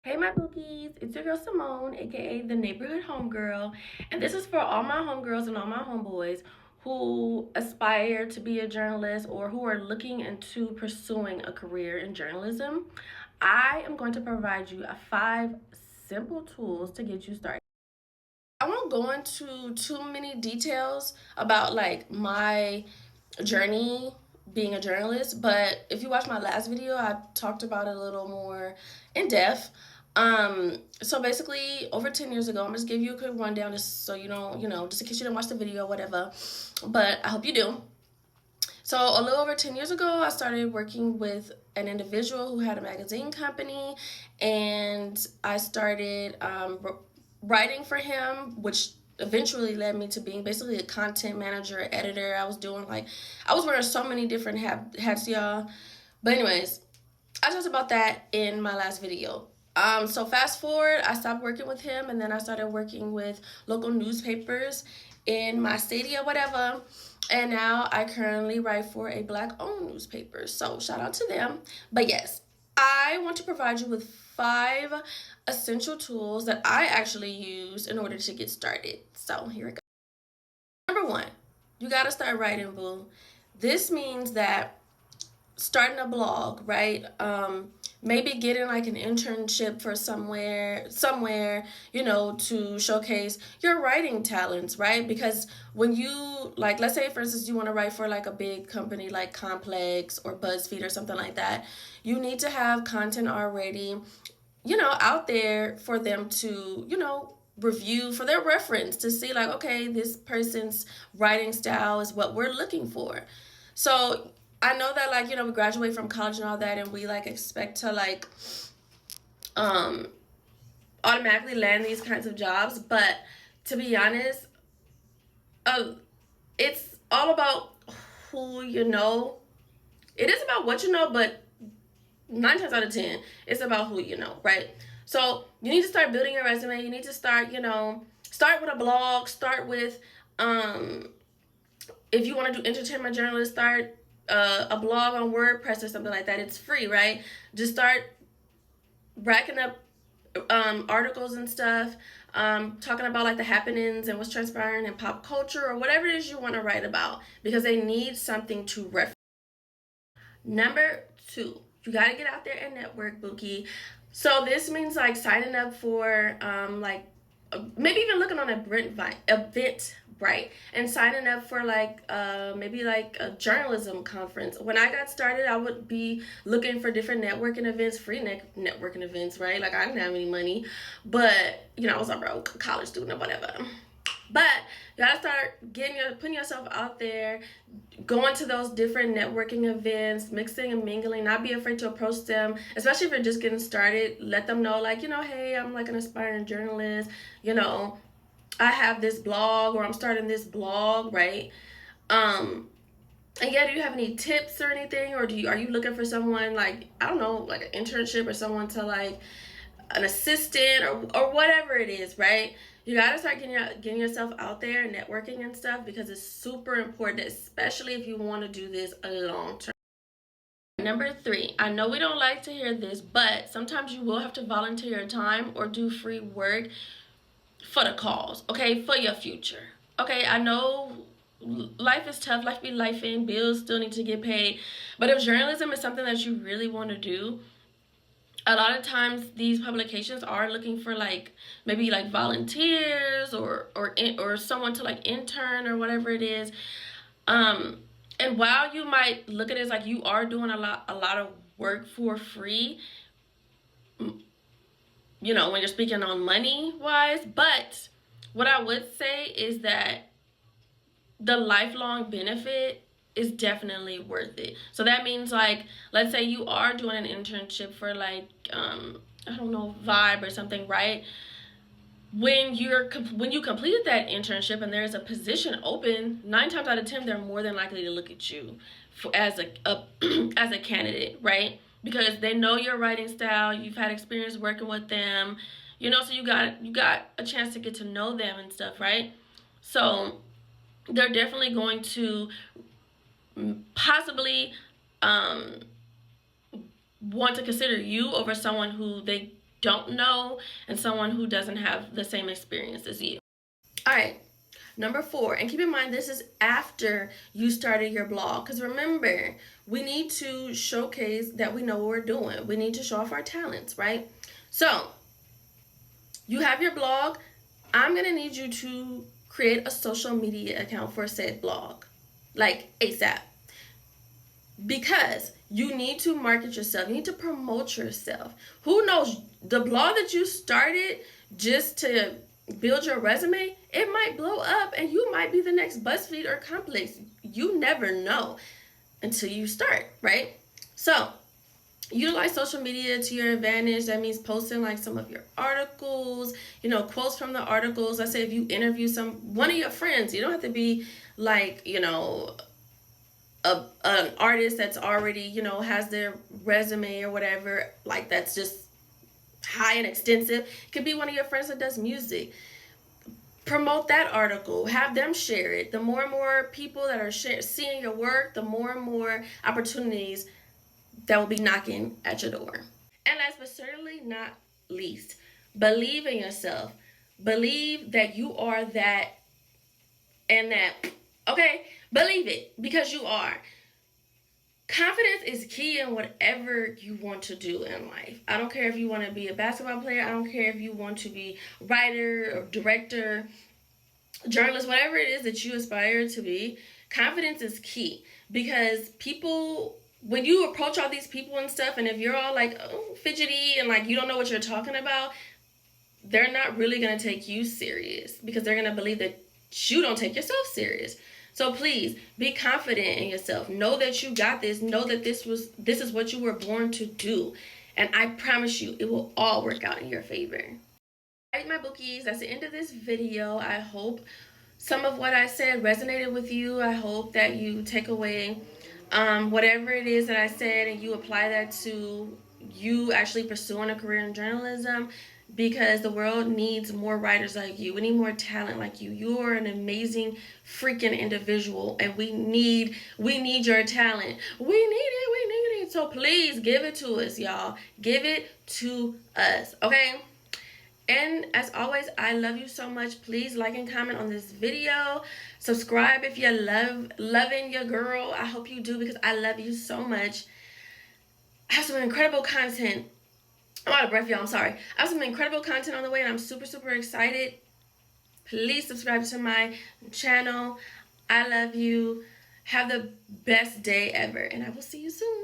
Hey my bookies, it's your girl Simone, aka the neighborhood homegirl, and this is for all my homegirls and all my homeboys who aspire to be a journalist or who are looking into pursuing a career in journalism. I am going to provide you 5 simple tools to get you started. I won't go into too many details about like my journey being a journalist, but if you watch my last video, I talked about it a little more in depth. So basically over 10 years ago, I'm just give you a quick rundown just so you don't, just in case you didn't watch the video, whatever. But I hope you do. So a little over 10 years ago, I started working with an individual who had a magazine company, and I started writing for him, which eventually led me to being basically a content manager, editor. I was wearing so many different hats, y'all. But anyways, I talked about that in my last video. So fast forward, I stopped working with him, and then I started working with local newspapers in my city or whatever. And now I currently write for a Black-owned newspaper. So shout out to them. But yes, I want to provide you with 5 essential tools that I actually use in order to get started. So here we go. Number 1, you gotta start writing, boo. This means that starting a blog, right? Maybe getting like an internship for somewhere, to showcase your writing talents, right? Because when you like, let's say for instance, you want to write for like a big company like Complex or BuzzFeed or something like that, you need to have content already, out there for them to, review for their reference to see like, okay, this person's writing style is what we're looking for. So I know that like, we graduate from college and all that, and we like expect to like um automatically land these kinds of jobs, but to be honest, uh, it's all about who you know. It is about what you know, but 9 times out of 10, it's about who you know, right? So you need to start building your resume. You need to start, start with a blog. Start with, if you want to do entertainment journalist, start a blog on WordPress or something like that. It's free, right? Just start racking up articles and stuff, talking about like the happenings and what's transpiring in pop culture or whatever it is you want to write about, because they need something to reference. Number 2, you got to get out there and network, Bookie. So this means like signing up for like maybe even looking on Eventbrite and signing up for like maybe like a journalism conference. When I got started, I would be looking for different networking events, free networking events, right? Like I didn't have any money, but I was a broke college student or whatever. But you gotta start putting yourself out there, going to those different networking events, mixing and mingling. Not be afraid to approach them, especially if you're just getting started. Let them know, like, hey, I'm like an aspiring journalist. I have this blog, or I'm starting this blog, right? And yeah, do you have any tips or anything, or are you looking for someone like, I don't know, like an internship or someone to like an assistant or whatever it is, right? You gotta start getting yourself out there and networking and stuff, because it's super important, especially if you want to do this a long term. Number 3, I know we don't like to hear this, but sometimes you will have to volunteer your time or do free work for the cause, okay, for your future. Okay, I know life is tough, life be lifing, bills still need to get paid, but if journalism is something that you really want to do, a lot of times these publications are looking for like maybe like volunteers or someone to like intern or whatever it is. And while you might look at it as like you are doing a lot of work for free, when you're speaking on money wise, but what I would say is that the lifelong benefit is definitely worth it. So that means like, let's say you are doing an internship for like I don't know, Vibe or something, right? When you completed that internship and there's a position open, 9 times out of 10 they're more than likely to look at you as as a candidate, right? Because they know your writing style, you've had experience working with them, so you got a chance to get to know them and stuff, right? So they're definitely going to possibly want to consider you over someone who they don't know and someone who doesn't have the same experience as you. All right, number 4, and keep in mind this is after you started your blog, because remember, we need to showcase that we know what we're doing. We need to show off our talents, right? So you have your blog. I'm gonna need you to create a social media account for said blog, like ASAP, because you need to market yourself. You need to promote yourself. Who knows, the blog that you started just to build your resume, it might blow up and you might be the next BuzzFeed or Complex. You never know until you start, right? So utilize social media to your advantage. That means posting like some of your articles, you know, quotes from the articles. Let's say if you interview one of your friends, you don't have to be like, you know, an artist that's already, you know, has their resume or whatever, like that's just high and extensive. It could be one of your friends that does music. Promote that article, have them share it. The more and more people that are seeing your work, the more and more opportunities that will be knocking at your door. And last but certainly not least, believe in yourself. Believe that you are that and that. Okay? Believe it, because you are. Confidence is key in whatever you want to do in life. I don't care if you want to be a basketball player. I don't care if you want to be writer or director, journalist, whatever it is that you aspire to be. Confidence is key, because people, when you approach all these people and stuff, and if you're all like, oh, fidgety and like you don't know what you're talking about, they're not really going to take you serious, because they're going to believe that you don't take yourself serious. So please be confident in yourself. Know that you got this. Know that this is what you were born to do. And I promise you, it will all work out in your favor. All right, my bookies, that's the end of this video. I hope some of what I said resonated with you. I hope that you take away whatever it is that I said and you apply that to you actually pursuing a career in journalism, because the world needs more writers like you. We need more talent like you. You are an amazing freaking individual, and we need your talent. We need it. So please give it to us, y'all. Give it to us, okay? And as always, I love you so much. Please like and comment on this video. Subscribe if you're loving your girl. I hope you do, because I love you so much. I have some incredible content. I'm out of breath, y'all. I'm sorry. I have some incredible content on the way, and I'm super, super excited. Please subscribe to my channel. I love you. Have the best day ever, and I will see you soon.